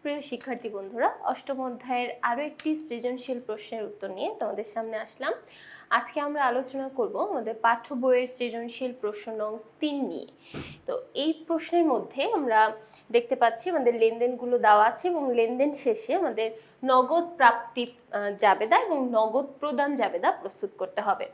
প্রিয় শিক্ষার্থী বন্ধুরা, অষ্টম অধ্যায়ের আরও একটি সৃজনশীল প্রশ্নের উত্তর নিয়ে তোমাদের সামনে আসলাম। আজকে আমরা আলোচনা করব আমাদের পাঠ্য বইয়ের সৃজনশীল প্রশ্ন নং 3 নিয়ে। তো এই প্রশ্নের মধ্যে আমরা দেখতে পাচ্ছি আমাদের লেনদেনগুলো দেওয়া আছে এবং লেনদেন শেষে আমাদের নগদ প্রাপ্তি জাবেদা এবং নগদ প্রদান জাবেদা প্রস্তুত করতে হবে।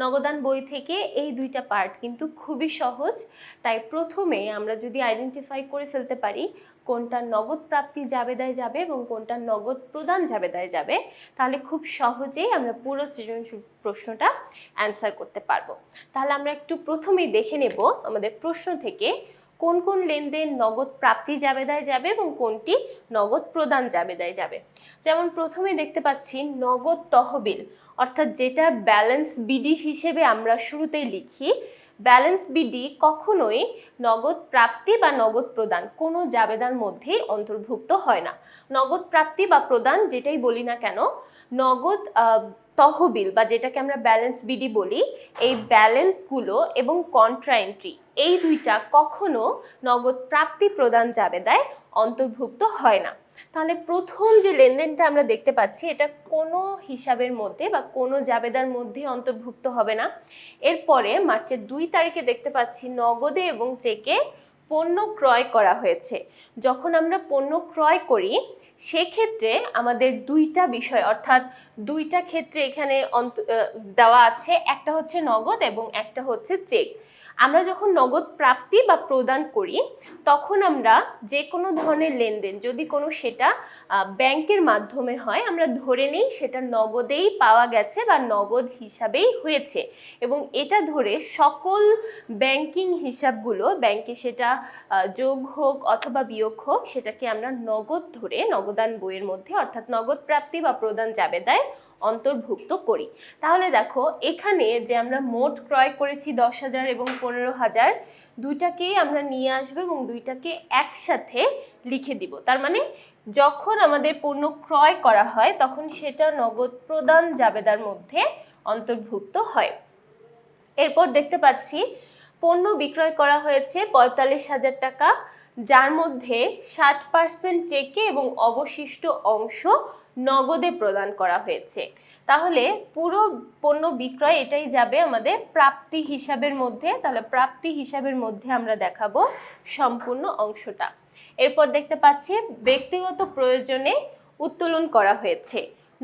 নগদান বই থেকে এই দুইটা পার্ট কিন্তু খুবই সহজ, তাই প্রথমে আমরা যদি আইডেন্টিফাই করে ফেলতে পারি কোনটা নগদ প্রাপ্তি জাবেদায় যাবে এবং কোনটা নগদ প্রদান জাবেদায় যাবে, তাহলে খুব সহজেই আমরা পুরো সৃজনশীল প্রশ্নটা অ্যান্সার করতে পারবো। তাহলে আমরা একটু প্রথমেই দেখে নেব আমাদের প্রশ্ন থেকে কোন কোন লেনদেন নগদ প্রাপ্তি জাবেদায় যাবে এবং কোনটি নগদ প্রদান জাবেদায় যাবে। যেমন প্রথমে দেখতে পাচ্ছি নগদ তহবিল, অর্থাৎ যেটা ব্যালেন্স বিডি হিসেবে আমরা শুরুতেই লিখি। ব্যালেন্স বিডি কখনোই নগদ প্রাপ্তি বা নগদ প্রদান কোনো জাবেদার মধ্যেই অন্তর্ভুক্ত হয় না। নগদ প্রাপ্তি বা প্রদান যেটাই বলি না কেন, নগদ তহবিল বা যেটাকে আমরা ব্যালেন্স বিডি বলি, এই ব্যালেন্সগুলো এবং কন্ট্রা এন্ট্রি এই দুইটা কখনো নগদ প্রাপ্তি প্রদান জাবেদায় অন্তর্ভুক্ত হয় না। তাহলে প্রথম যে লেনদেনটা আমরা দেখতে পাচ্ছি এটা কোনো হিসাবের মধ্যে বা কোনো জাবেদার মধ্যে অন্তর্ভুক্ত হবে না। এরপরে মার্চের 2 তারিখে দেখতে পাচ্ছি নগদে এবং চেকে পণ্য ক্রয় করা হয়েছে। যখন আমরা পণ্য ক্রয় করি সেক্ষেত্রে আমাদের দুইটা বিষয়, অর্থাৎ দুইটা ক্ষেত্রে এখানে দেওয়া আছে, একটা হচ্ছে নগদ এবং একটা হচ্ছে চেক। আমরা যখন নগদ প্রাপ্তি বা প্রদান করি তখন আমরা যে কোনো ধরনের লেনদেন যদি কোনো সেটা ব্যাংকের মাধ্যমে হয়, আমরা ধরে নিই সেটা নগদেই পাওয়া গেছে বা নগদ হিসাবেই হয়েছে, এবং এটা ধরে সকল ব্যাংকিং হিসাবগুলো ব্যাংকে সেটা যোগ হোক অথবা বিয়োগ হোক সেটাকে আমরা নগদ ধরে নগদান বইয়ের মধ্যে অর্থাৎ নগদ প্রাপ্তি বা প্রদান জাবেদায় অন্তর্ভুক্ত করি। তাহলে দেখো এখানে যে আমরা মোট ক্রয় করেছি 10,000 এবং 15,000, দুইটাকেই আমরা নিয়ে আসবো এবং দুইটাকে একসাথে লিখে দিব। তার মানে যখন আমাদের পণ্য ক্রয় করা হয় তখন সেটা নগদ প্রদান জাবেদার মধ্যে অন্তর্ভুক্ত হয়। এরপর দেখতে পাচ্ছি পণ্য বিক্রয় করা হয়েছে 45,000 টাকা, যার মধ্যে 60% চেকে এবং অবশিষ্ট অংশ নগদে প্রদান করা হয়েছে। তাহলে পুরো পণ্য বিক্রয় এটাই যাবে আমাদের প্রাপ্তি হিসাবের মধ্যে। তাহলে প্রাপ্তি হিসাবের মধ্যে আমরা দেখাবো সম্পূর্ণ অংশটা। এরপর দেখতে পাচ্ছি ব্যক্তিগত প্রয়োজনে উত্তোলন করা হয়েছে।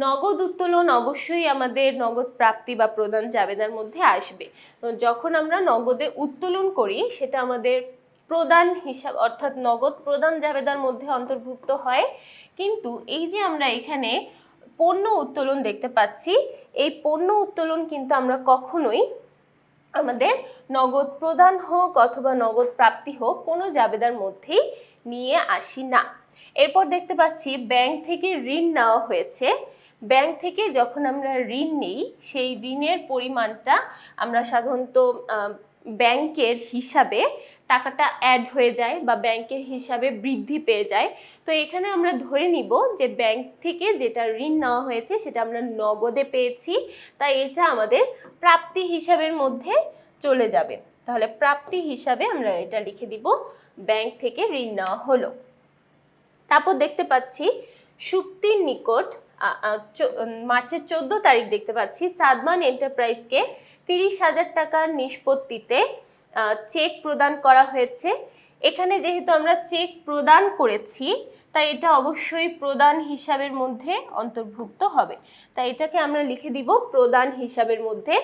নগদ উত্তোলন অবশ্যই আমাদের নগদ প্রাপ্তি বা প্রদান জাবেদার মধ্যে আসবে। তো যখন আমরা নগদে উত্তোলন করি সেটা আমাদের প্রদান হিসাব অর্থাৎ নগদ প্রদান জাবেদার মধ্যে অন্তর্ভুক্ত হয়। কিন্তু এই যে আমরা এখানে পণ্য উত্তোলন দেখতে পাচ্ছি, এই পণ্য উত্তোলন কিন্তু আমরা কখনোই আমাদের নগদ প্রদান হোক অথবা নগদ প্রাপ্তি হোক কোনো জাবেদার মধ্যেই নিয়ে আসি না। এরপর দেখতে পাচ্ছি ব্যাংক থেকে ঋণ নেওয়া হয়েছে। ব্যাংক থেকে যখন আমরা ঋণ নিই সেই ঋণের পরিমাণটা আমরা সাধারণত ব্যাংকের হিসাবে টাকাটা অ্যাড হয়ে যায় বা ব্যাংকের হিসাবে বৃদ্ধি পেয়ে যায়। তো এখানে আমরা ধরে নিব যে ব্যাংক থেকে যেটা ঋণ নেওয়া হয়েছে সেটা আমরা নগদে পেয়েছি, তাই এটা আমাদের প্রাপ্তি হিসাবের মধ্যে চলে যাবে। তাহলে প্রাপ্তি হিসাবে আমরা এটা লিখে দিব ব্যাংক থেকে ঋণ নেওয়া হলো। তারপর দেখতে পাচ্ছি সুপ্তির নিকট মার্চের 14 তারিখ দেখতে পাচ্ছি সাদমান এন্টারপ্রাইজকে 30,000 টাকার নিষ্পত্তিতে চেক প্রদান করা হয়েছে। এখানে যেহেতু আমরা চেক প্রদান করেছি তাই এটা অবশ্যই প্রদান হিসাবের মধ্যে অন্তর্ভুক্ত হবে, তাই এটাকে আমরা লিখে দিব প্রদান হিসাবের মধ্যে।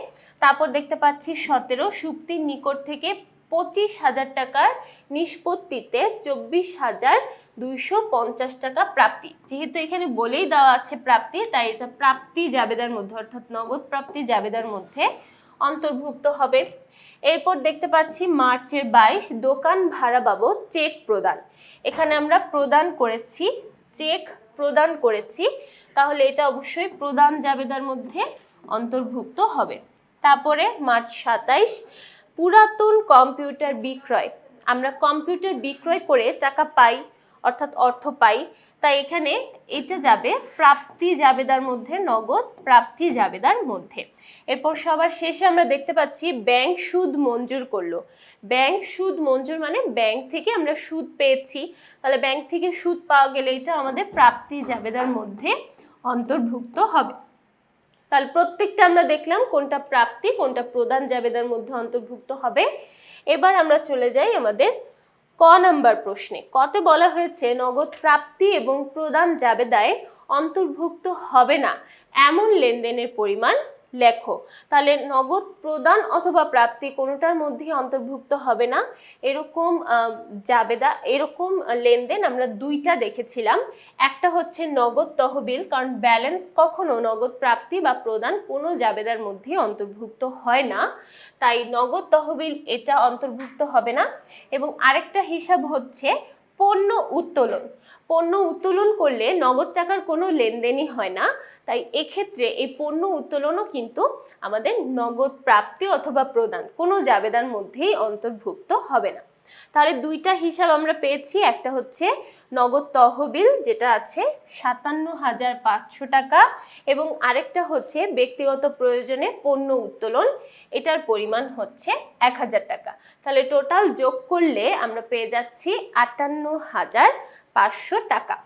তারপর দেখতে পাচ্ছি 17 সুপ্তির নিকট থেকে 25,000 টাকার নিষ্পত্তিতে 24,250 টাকা প্রাপ্তি। যেহেতু এখানে বলেই দেওয়া আছে প্রাপ্তি, তাই এটা প্রাপ্তি জাবেদার মধ্যে অর্থাৎ নগদ প্রাপ্তি জাবেদার মধ্যে অন্তর্ভুক্ত হবে। এরপর দেখতে পাচ্ছি মার্চের 22 দোকান ভাড়া বাবদ চেক প্রদান। এখানে আমরা প্রদান করেছি, চেক প্রদান করেছি, তাহলে এটা অবশ্যই প্রদান জাবেদার মধ্যে অন্তর্ভুক্ত হবে। তারপরে মার্চ 27 পুরাতন কম্পিউটার বিক্রয়। আমরা কম্পিউটার বিক্রয় করে টাকা পাই, অর্থাৎ অর্থ পাই, তাই এখানে এটা যাবে প্রাপ্তি জাবেদার মধ্যে, নগদ প্রাপ্তি জাবেদার মধ্যে। এরপর সবার শেষে আমরা দেখতে পাচ্ছি ব্যাংক সুদ মঞ্জুর করলো। ব্যাংক সুদ মঞ্জুর মানে ব্যাংক থেকে আমরা সুদ পেয়েছি, তাহলে ব্যাংক থেকে সুদ পাওয়া গেলে এটা আমাদের প্রাপ্তি জাবেদার মধ্যে অন্তর্ভুক্ত হবে। তাহলে প্রত্যেকটা আমরা দেখলাম কোনটা প্রাপ্তি কোনটা প্রদান জাবেদার মধ্যে অন্তর্ভুক্ত হবে। এবার আমরা চলে যাই আমাদের ক নাম্বার প্রশ্নে। কতে বলা হয়েছে নগদ প্রাপ্তি এবং প্রদান জাবেদায় অন্তর্ভুক্ত হবে না এমন লেনদেনের পরিমাণ লেখো। তাহলে নগদ প্রদান অথবা প্রাপ্তি কোনোটার মধ্যেই অন্তর্ভুক্ত হবে না এরকম জাবেদা, এরকম লেনদেন আমরা দুইটা দেখেছিলাম। একটা হচ্ছে নগদ তহবিল, কারণ ব্যালেন্স কখনো নগদ প্রাপ্তি বা প্রদান কোনো জাবেদার মধ্যে অন্তর্ভুক্ত হয় না, তাই নগদ তহবিল এটা অন্তর্ভুক্ত হবে না। এবং আরেকটা হিসাব হচ্ছে পণ্য উত্তোলন। পণ্য উত্তোলন করলে নগদ টাকার কোনো লেনদেনই হয় না, তাই এক্ষেত্রে এই পণ্য উত্তোলনও কিন্তু আমাদের নগদ প্রাপ্তি অথবা প্রদান কোনো জাবেদার মধ্যেই অন্তর্ভুক্ত হবে না। তাহলে দুইটা হিসাব আমরা পেয়েছি, একটা হচ্ছে নগদ তহবিল যেটা আছে ৫৭,৫০০ টাকা, এবং আরেকটা হচ্ছে ব্যক্তিগত প্রয়োজনে পণ্য উত্তোলন, এটার পরিমাণ হচ্ছে ১,০০০ টাকা। তাহলে টোটাল যোগ করলে আমরা পেয়ে যাচ্ছি ৫৮,৫০০ টাকা।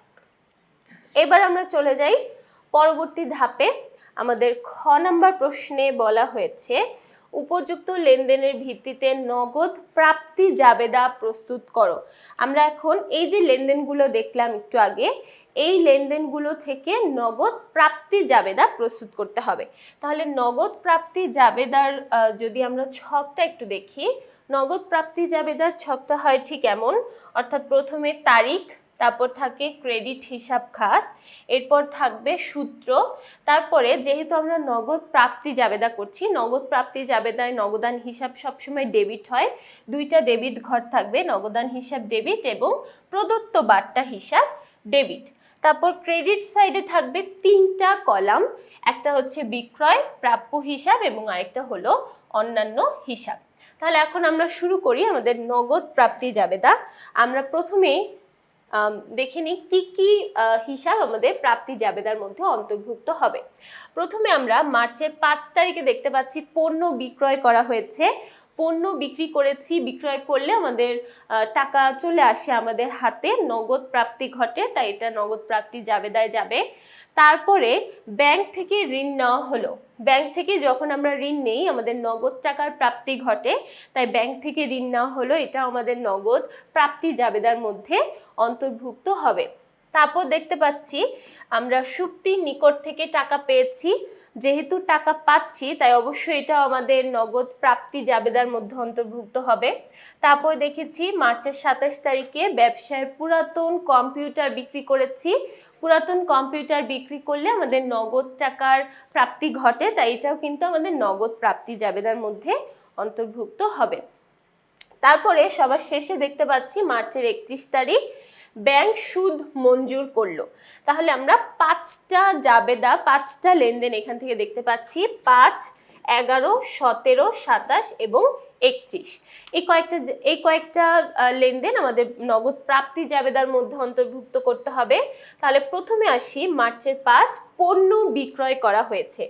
এবার আমরা চলে যাই পরবর্তী ধাপে। আমাদের খ নাম্বার প্রশ্নে বলা হয়েছে উপযুক্ত লেনদেনের ভিত্তিতে নগদ প্রাপ্তি জাবেদা প্রস্তুত করো। আমরা এখন এই যে লেনদেনগুলো দেখলাম একটু আগে, এই লেনদেনগুলো থেকে নগদ প্রাপ্তি জাবেদা প্রস্তুত করতে হবে। তাহলে নগদ প্রাপ্তি জাবেদার যদি আমরা ছকটা একটু দেখি, নগদ প্রাপ্তি জাবেদার ছকটা হয় ঠিক এমন, অর্থাৎ প্রথমে তারিখ, তারপর থাকে ক্রেডিট হিসাব খাত, এরপর থাকবে সূত্র, তারপরে যেহেতু আমরা নগদ প্রাপ্তি জাবেদা করছি, নগদ প্রাপ্তি জাবেদায় নগদান হিসাব সবসময় ডেবিট হয়, দুইটা ডেবিট ঘর থাকবে, নগদান হিসাব ডেবিট এবং প্রদত্ত বার্তা হিসাব ডেবিট। তারপর ক্রেডিট সাইডে থাকবে তিনটা কলাম, একটা হচ্ছে বিক্রয়, প্রাপ্য হিসাব এবং আরেকটা হলো অন্যান্য হিসাব। তাহলে এখন আমরা শুরু করি আমাদের নগদ প্রাপ্তি জাবেদা। আমরা প্রথমেই দেখে নিই কি কি হিসাব আমাদের প্রাপ্তি জাবেদার মধ্যে অন্তর্ভুক্ত হবে। প্রথমে আমরা মার্চের ৫ তারিখে দেখতে পাচ্ছি পণ্য বিক্রয় করা হয়েছে, পণ্য বিক্রি করেছি, বিক্রয় করলে আমাদের টাকা চলে আসে আমাদের হাতে, নগদ প্রাপ্তি ঘটে, তাই এটা নগদ প্রাপ্তি জাবেদায় যাবে। তারপরে ব্যাংক থেকে ঋণ নেওয়া হলো, ব্যাংক থেকে যখন আমরা ঋণ নেই আমাদের নগদ টাকার প্রাপ্তি ঘটে, তাই ব্যাংক থেকে ঋণ নেওয়া হলো, এটা আমাদের নগদ প্রাপ্তি জাবেদার মধ্যে অন্তর্ভুক্ত হবে। তারপর দেখতে পাচ্ছি আমরা শুক্তির নিকট থেকে টাকা পেয়েছি, যেহেতু টাকা পাচ্ছি তাই অবশ্যই এটা আমাদের নগদ প্রাপ্তি জাবেদার মধ্যে অন্তর্ভুক্ত হবে। তারপর দেখেছি মার্চের ২৭ তারিখে ব্যবসায়ের পুরাতন কম্পিউটার বিক্রি করেছি, পুরাতন কম্পিউটার বিক্রি করলে আমাদের নগদ টাকার প্রাপ্তি ঘটে, তাই এটাও কিন্তু আমাদের নগদ প্রাপ্তি জাবেদার মধ্যে অন্তর্ভুক্ত হবে। তারপরে সবার শেষে দেখতে পাচ্ছি মার্চের ৩১ তারিখ ব্যাংক সুদ মঞ্জুর করলো। তাহলে আমরা ৫টা জাবেদা, ৫টা লেনদেন এখান থেকে দেখতে পাচ্ছি, ৫, ১১, ১৭, ২৭ এবং ৩১। এই কয়েকটা লেনদেন আমাদের নগদ প্রাপ্তি জাবেদার মধ্যে অন্তর্ভুক্ত করতে হবে। তাহলে প্রথমে আসি মার্চের ৫, পণ্য বিক্রয় করা হয়েছে।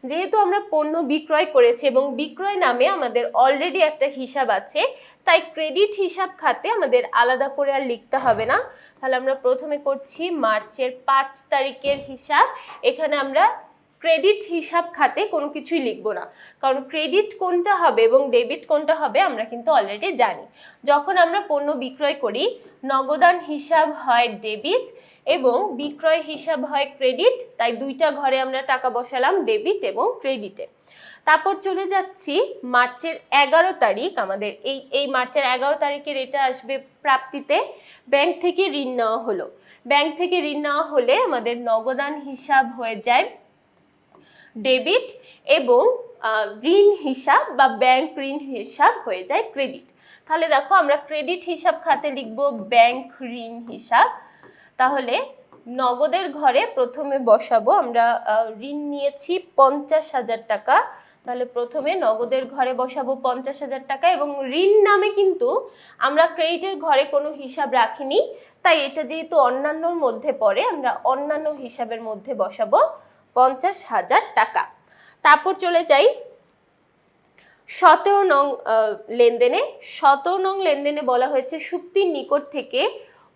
যেহেতু আমরা পণ্য বিক্রয় করেছি এবং বিক্রয় নামে আমাদের অলরেডি একটা হিসাব আছে, তাই ক্রেডিট হিসাব খাতে আমাদের আলাদা করে আর লিখতে হবে না। তাহলে আমরা প্রথমে করছি মার্চের ৫ তারিখের হিসাব। এখানে আমরা ক্রেডিট হিসাব খাতে কোনো কিছুই লিখবো না, কারণ ক্রেডিট কোনটা হবে এবং ডেবিট কোনটা হবে আমরা কিন্তু অলরেডি জানি। যখন আমরা পণ্য বিক্রয় করি নগদান হিসাব হয় ডেবিট এবং বিক্রয় হিসাব হয় ক্রেডিট, তাই দুইটা ঘরে আমরা টাকা বসালাম, ডেবিট এবং ক্রেডিটে। তারপর চলে যাচ্ছি মার্চের ১১ তারিখ, আমাদের এই মার্চের ১১ তারিখের এটা আসবে প্রাপ্তিতে। ব্যাংক থেকে ঋণ নেওয়া হলো, ব্যাংক থেকে ঋণ নেওয়া হলে আমাদের নগদান হিসাব হয়ে যায় ডেবিট এবং ঋণ হিসাব বা ব্যাংক ঋণ হিসাব হয়ে যায় ক্রেডিট। তাহলে দেখো আমরা ক্রেডিট হিসাব খাতে লিখব ব্যাংক ঋণ হিসাব। তাহলে নগদের ঘরে প্রথমে বসাবো আমরা ঋণ নিয়েছি ৫০,০০০ টাকা, তাহলে প্রথমে নগদের ঘরে বসাবো 50,000 টাকা, এবং ঋণ নামে কিন্তু আমরা ক্রেডিটের ঘরে কোনো হিসাব রাখিনি, তাই এটা যেহেতু অন্যান্যর মধ্যে পড়ে আমরা অন্যান্য হিসাবের মধ্যে বসাবো 50,000 টাকা। তারপর চলে যাই 17 নং লেনদেনে। 17 নং লেনদেনে বলা হয়েছে সুক্তির নিকট থেকে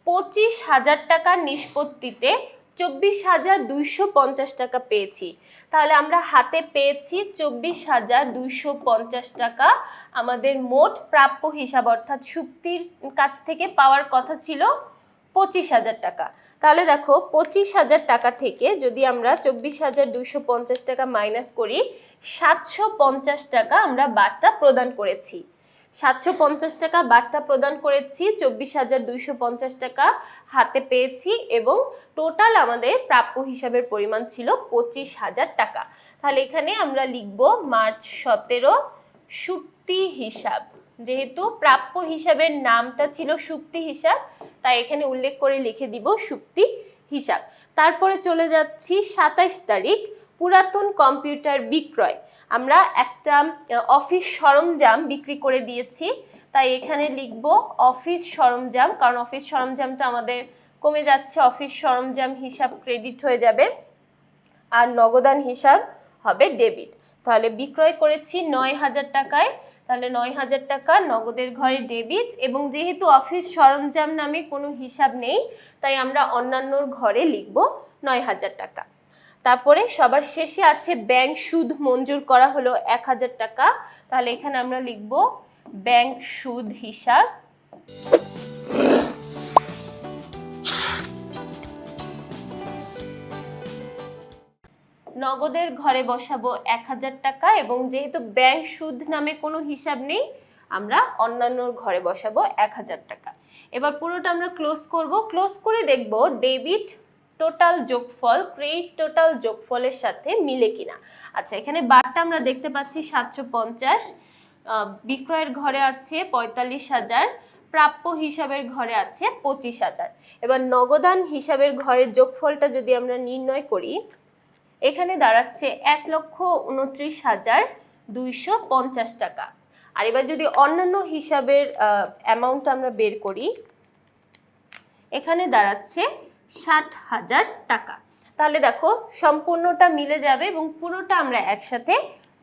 25,000 টাকার নিষ্পত্তিতে 24,250 টাকা পেয়েছি। তাহলে আমরা হাতে পেয়েছি 24,250 টাকা। আমাদের মোট প্রাপ্য হিসাব অর্থাৎ সুক্তির কাছ থেকে পাওয়ার কথা ছিল 25,000 টাকা। তাহলে দেখো 25,000 টাকা থেকে যদি আমরা 24,250 টাকা মাইনাস করি, 750 টাকা আমরা বার্তা প্রদান করেছি। 750 টাকা বার্তা প্রদান করেছি, 24,250 টাকা হাতে পেয়েছি, এবং টোটাল আমাদের প্রাপ্য হিসাবের পরিমাণ ছিল 25,000 টাকা। তাহলে এখানে আমরা লিখব মার্চ 17 সুক্তি হিসাব। যেহেতু প্রাপ্য হিসাবের নামটা ছিল সুক্তি হিসাব, তাই এখানে উল্লেখ করে লিখে দিব সুক্তি হিসাব। তারপরে চলে যাচ্ছি 27 তারিখ, পুরাতন কম্পিউটার বিক্রয়। আমরা একটা অফিস সরঞ্জাম বিক্রি করে দিয়েছি, তাই এখানে লিখব অফিস সরঞ্জাম, কারণ অফিস সরঞ্জামটা আমাদের কমে যাচ্ছে। অফিস সরঞ্জাম হিসাব ক্রেডিট হয়ে যাবে আর নগদান হিসাব হবে ডেবিট। তাহলে বিক্রয় করেছি 9,000 টাকায়, তাহলে 9,000 টাকা নগদের ঘরে ডেবিট, এবং যেহেতু অফিস সরঞ্জাম নামে কোনো হিসাব নেই তাই আমরা অন্যান্যর ঘরে লিখব 9,000 টাকা। তারপরে সবার শেষে আছে ব্যাংক সুদ মঞ্জুর করা হলো 1,000 টাকা, তাহলে এখানে আমরা লিখব ব্যাংক সুদ হিসাব। নগদের ঘরে বসাবো 1,000 টাকা, এবং যেহেতু ব্যাংক সুদ নামে কোনো হিসাব নেই আমরা অন্যান্যর ঘরে বসাবো 1,000 টাকা। এবার পুরোটা আমরা ক্লোজ করব। ক্লোজ করে দেখব ডেবিট টোটাল যোগফল ক্রেডিট টোটাল যোগফলের সাথে মিলে কিনা। আচ্ছা, এখানে বারটা আমরা দেখতে পাচ্ছি 750, বিক্রয়ের ঘরে আছে 45,000, প্রাপ্য হিসাবের ঘরে আছে 25,000। এবার নগদান হিসাবের ঘরের যোগফলটা যদি আমরা নির্ণয় করি, এখানে দাঁড়াচ্ছে 1,29,250 টাকা। আর এবার যদি অন্যান্য হিসাবের অ্যামাউন্টটা আমরা বের করি, এখানে দাঁড়াচ্ছে 60,000 টাকা। তাহলে দেখো সম্পূর্ণটা মিলে যাবে এবং পুরোটা আমরা একসাথে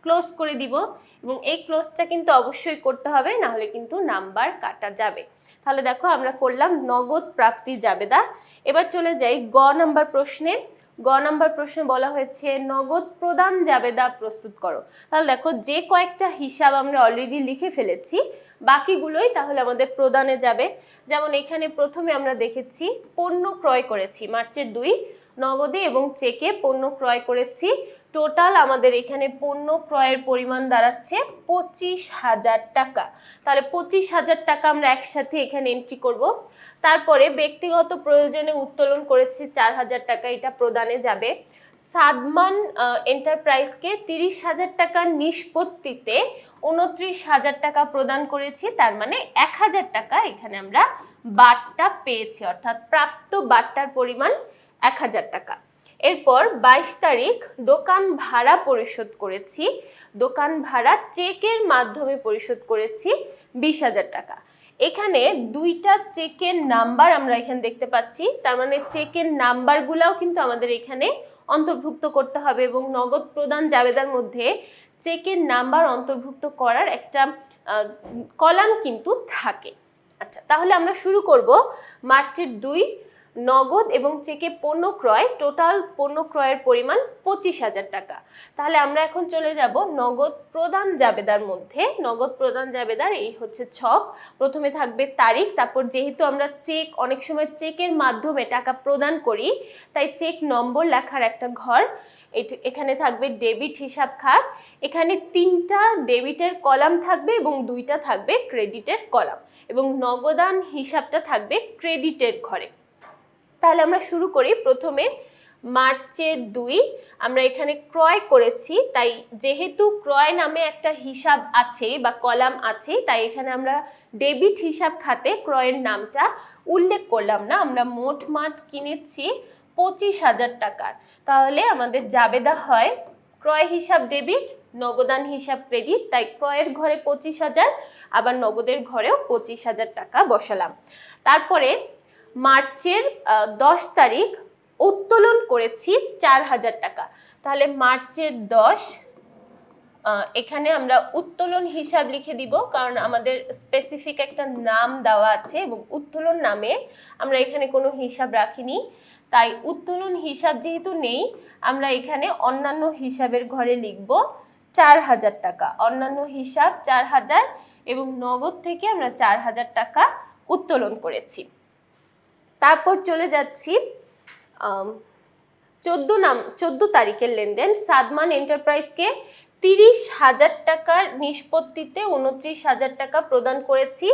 ক্লোজ করে দিব, এবং এই ক্লোজটা কিন্তু অবশ্যই করতে হবে, না হলে কিন্তু নাম্বার কাটা যাবে। তাহলে দেখো আমরা করলাম নগদ প্রাপ্তি জাবেদা। এবার চলে যাই গ নাম্বার প্রশ্নে। গ নাম্বার প্রশ্নে বলা হয়েছে নগদ প্রদান জাবেদা প্রস্তুত করো। তাহলে দেখো যে কয়েকটা হিসাব আমরা অলরেডি লিখে ফেলেছি, বাকিগুলোই তাহলে আমাদের প্রদানে যাবে। যেমন এখানে প্রথমে আমরা দেখেছি পণ্য ক্রয় করেছি মার্চের 2 নগদে এবং চেকে পণ্য ক্রয় করেছি। টোটাল আমাদের এখানে পণ্য ক্রয়ের পরিমাণ দাঁড়াচ্ছে 25,000 টাকা। তাহলে 25,000 টাকা আমরা একসাথে এখানে এন্ট্রি করব। তারপরে ব্যক্তিগত প্রয়োজনে উত্তোলন করেছি 4,000 টাকা, এটা প্রদানে যাবে। সাদমান এন্টারপ্রাইজকে 30,000 টাকার নিষ্পত্তিতে 29,000 টাকা প্রদান করেছি, তার মানে 1,000 টাকা এখানে আমরা বাট্টা পেয়েছি, অর্থাৎ প্রাপ্ত বাট্টার পরিমাণ 1,000 টাকা। এরপর 22 তারিখ দোকান ভাড়া পরিশোধ করেছি। দোকান ভাড়া চেকের মাধ্যমে পরিশোধ করেছি 20,000 টাকা। এখানে দুইটা চেকের নাম্বার আমরা এখানে দেখতে পাচ্ছি, তার মানে চেকের নাম্বারগুলোও কিন্তু আমাদের এখানে অন্তর্ভুক্ত করতে হবে, এবং নগদ প্রদান জাবেদার মধ্যে চেকের নাম্বার অন্তর্ভুক্ত করার একটা কলাম কিন্তু থাকে। আচ্ছা, তাহলে আমরা শুরু করব মার্চের 2 নগদ এবং চেকে পণ্য ক্রয়। টোটাল পণ্য ক্রয়ের পরিমাণ 25,000 টাকা। তাহলে আমরা এখন চলে যাব নগদ প্রদান জাবেদার মধ্যে। নগদ প্রদান জাবেদার এই হচ্ছে ছক। প্রথমে থাকবে তারিখ, তারপর যেহেতু আমরা চেক অনেক সময় চেকের মাধ্যমে টাকা প্রদান করি তাই চেক নম্বর লেখার একটা ঘর। এখানে থাকবে ডেবিট হিসাব খাত। এখানে 3টা ডেবিটের কলাম থাকবে এবং 2টা থাকবে ক্রেডিটের কলাম, এবং নগদান হিসাবটা থাকবে ক্রেডিটের ঘরে। তাহলে আমরা শুরু করি। প্রথমে মার্চের 2 আমরা এখানে ক্রয় করেছি, তাই যেহেতু ক্রয় নামে একটা হিসাব আছে বা কলাম আছে, তাই এখানে আমরা ডেবিট হিসাব খাতে ক্রয়ের নামটা উল্লেখ করলাম না। আমরা মোট মাঠ কিনেছি 25,000 টাকার। তাহলে আমাদের জাবেদা হয় ক্রয় হিসাব ডেবিট, নগদান হিসাব ক্রেডিট, তাই ক্রয়ের ঘরে 25,000, আবার নগদের ঘরেও 25,000 টাকা বসালাম। তারপরে মার্চের 10 তারিখ উত্তোলন করেছি 4,000 টাকা, তাহলে মার্চের 10 এখানে আমরা উত্তোলন হিসাব লিখে দিব, কারণ আমাদের স্পেসিফিক একটা নাম দেওয়া আছে এবং উত্তোলন নামে আমরা এখানে কোনো হিসাব রাখিনি, তাই উত্তোলন হিসাব যেহেতু নেই আমরা এখানে অন্যান্য হিসাবের ঘরে লিখব 4,000 টাকা। অন্যান্য হিসাব 4,000 এবং নগদ থেকে আমরা 4,000 টাকা উত্তোলন করেছি। তারপর চলে যাচ্ছি 14 তারিখের লেনদেন। সাদমান এন্টারপ্রাইজকে 30,000 টাকার নিষ্পত্তিতে 29,000 টাকা প্রদান করেছি।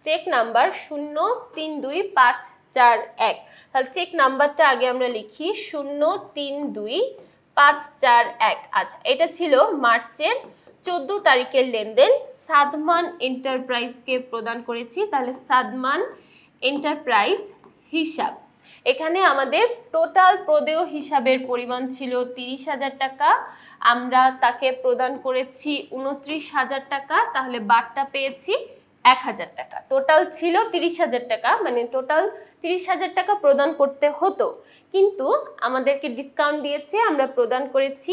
Cheque number 032541। তাহলে চেক নাম্বারটা আগে আমরা লিখি 032541। আচ্ছা, এটা ছিল মার্চের 14 তারিখের লেনদেন। সাদমান এন্টারপ্রাইজকে প্রদান করেছি, তাহলে সাদমান এন্টারপ্রাইজ হিসাব। এখানে আমাদের টোটাল প্রদেয় হিসাবের পরিমাণ ছিল 30,000 টাকা, আমরা তাকে প্রদান করেছি 29,000 টাকা, তাহলে বারটা পেয়েছি 1,000 টাকা। টোটাল ছিল 30,000 টাকা, মানে টোটাল 30,000 টাকা প্রদান করতে হতো, কিন্তু আমাদেরকে ডিসকাউন্ট দিয়েছে, আমরা প্রদান করেছি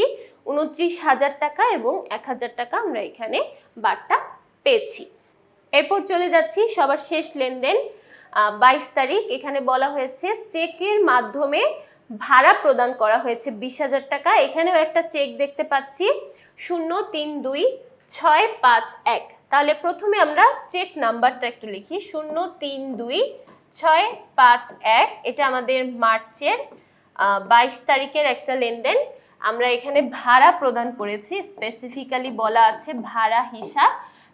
29,000 টাকা এবং 1,000 টাকা আমরা এখানে বারটা পেয়েছি। এরপর চলে যাচ্ছি সবার শেষ লেনদেন 22 তারিখ। এখানে বলা হয়েছে চেকের মাধ্যমে ভাড়া প্রদান করা হয়েছে 20,000 টাকা। এখানেও একটা চেক দেখতে পাচ্ছি 032651। তাহলে প্রথমে আমরা চেক নাম্বারটা একটু লিখি 032651। এটা আমাদের মার্চের 22 তারিখের একটা লেনদেন। আমরা এখানে ভাড়া প্রদান করেছি, স্পেসিফিক্যালি বলা আছে ভাড়া হিসাব,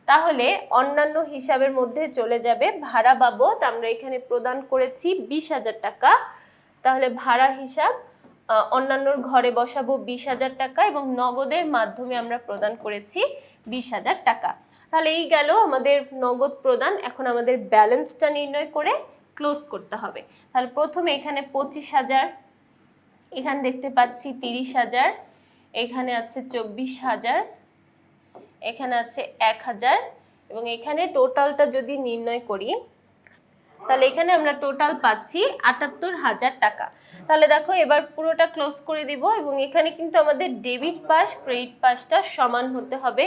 তাহলে অন্যান্য হিসাবের মধ্যে চলে যাবে ভাড়া বাবদ আমরা এখানে প্রদান করেছি 20,000 টাকা, তাহলে ভাড়া হিসাব অন্যান্যর ঘরে বসাবো 20,000 টাকা এবং নগদের মাধ্যমে আমরা প্রদান করেছি 20,000 টাকা। তাহলে এই গেল আমাদের নগদ প্রদান। এখন আমাদের ব্যালেন্সটা নির্ণয় করে ক্লোজ করতে হবে। তাহলে প্রথমে এখানে 25,000, এখানে দেখতে পাচ্ছি 30,000, এখানে আছে 24,000, এখানে আছে 1,000 এবং এখানে টোটালটা যদি নির্ণয় করি তাহলে এখানে আমরা টোটাল পাচ্ছি 78,000 টাকা। তাহলে দেখো এবার পুরোটা ক্লোজ করে দিব এবং এখানে কিন্তু আমাদের ডেবিট পাস ক্রেডিট পাসটা সমান হতে হবে।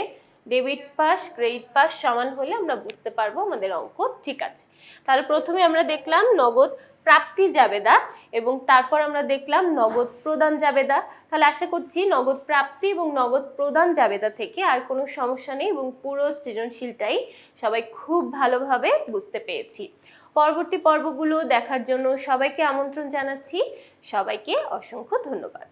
ডেবিট পাস ক্রেডিট পাস সমান হলে আমরা বুঝতে পারবো আমাদের অঙ্ক ঠিক আছে। তাহলে প্রথমে আমরা দেখলাম নগদ প্রাপ্তি জাবেদা এবং তারপর আমরা দেখলাম নগদ প্রদান জাবেদা। তাহলে আশা করছি নগদ প্রাপ্তি এবং নগদ প্রদান জাবেদা থেকে আর কোনো সমস্যা নেই এবং পুরো সৃজনশীলটাই সবাই খুব ভালোভাবে বুঝতে পেরেছি। পরবর্তী পর্বগুলো দেখার জন্য সবাইকে আমন্ত্রণ জানাচ্ছি। সবাইকে অসংখ্য ধন্যবাদ।